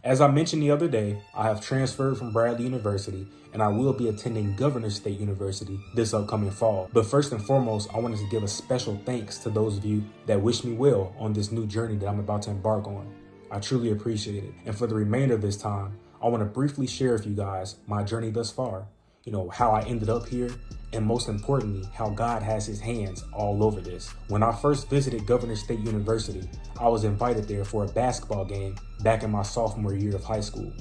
As I mentioned the other day, I have transferred from Bradley University and I will be attending Governors State University this upcoming fall. But first and foremost, I wanted to give a special thanks to those of you that wish me well on this new journey that I'm about to embark on. I truly appreciate it. And for the remainder of this time, I want to briefly share with you guys my journey thus far. How I ended up here, and most importantly, how God has his hands all over this. When I first visited Governors State University, I was invited there for a basketball game back in my sophomore year of high school.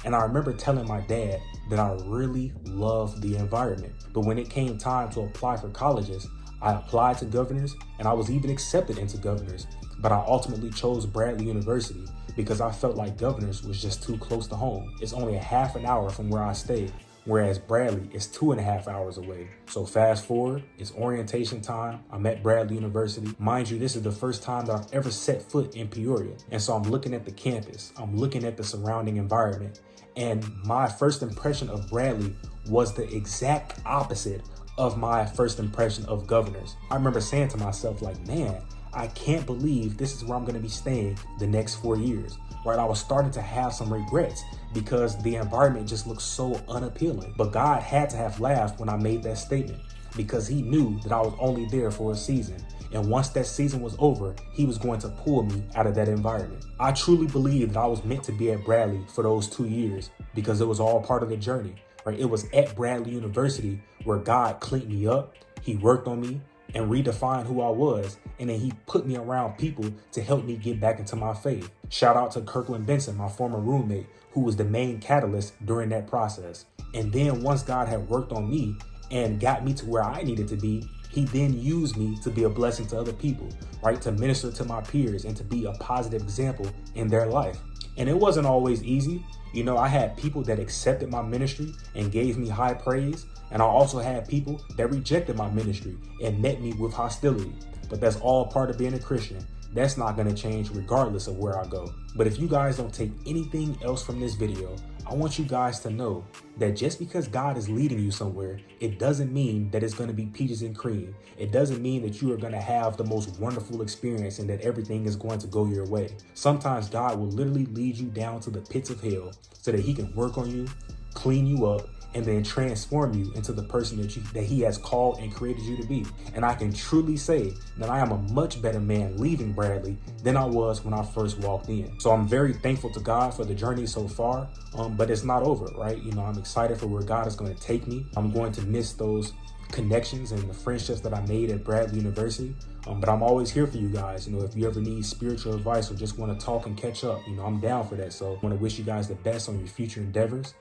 And I remember telling my dad that I really loved the environment. But when it came time to apply for colleges, I applied to Governors and I was even accepted into Governors. But I ultimately chose Bradley University because I felt like Governors was just too close to home. It's only a half an hour from where I stayed, whereas Bradley is 2.5 hours away. So fast forward, it's orientation time. I'm at Bradley University. Mind you, this is the first time that I've ever set foot in Peoria. And so I'm looking at the campus, I'm looking at the surrounding environment. And my first impression of Bradley was the exact opposite of my first impression of Governors. I remember saying to myself, like, man, I can't believe this is where I'm gonna be staying the next 4 years. Right, I was starting to have some regrets because the environment just looked so unappealing. But God had to have laughed when I made that statement because he knew that I was only there for a season. And once that season was over, he was going to pull me out of that environment. I truly believe that I was meant to be at Bradley for those 2 years because it was all part of the journey. Right, it was at Bradley University where God cleaned me up, he worked on me, and redefine who I was, and then he put me around people to help me get back into my faith. Shout out to Kirkland Benson, my former roommate, who was the main catalyst during that process. And then once God had worked on me and got me to where I needed to be, he then used me to be a blessing to other people, right? To minister to my peers and to be a positive example in their life. And it wasn't always easy. I had people that accepted my ministry and gave me high praise. And I also had people that rejected my ministry and met me with hostility. But that's all part of being a Christian. That's not going to change regardless of where I go. But if you guys don't take anything else from this video, I want you guys to know that just because God is leading you somewhere, it doesn't mean that it's going to be peaches and cream. It doesn't mean that you are going to have the most wonderful experience and that everything is going to go your way. Sometimes God will literally lead you down to the pits of hell so that he can work on you, clean you up, and then transform you into the person that he has called and created you to be. And I can truly say that I am a much better man leaving Bradley than I was when I first walked in. So I'm very thankful to God for the journey so far, but it's not over, right? I'm excited for where God is going to take me. I'm going to miss those connections and the friendships that I made at Bradley University. But I'm always here for you guys. If you ever need spiritual advice or just want to talk and catch up, I'm down for that. So I want to wish you guys the best on your future endeavors.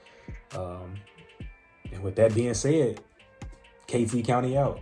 And with that being said, KT County out.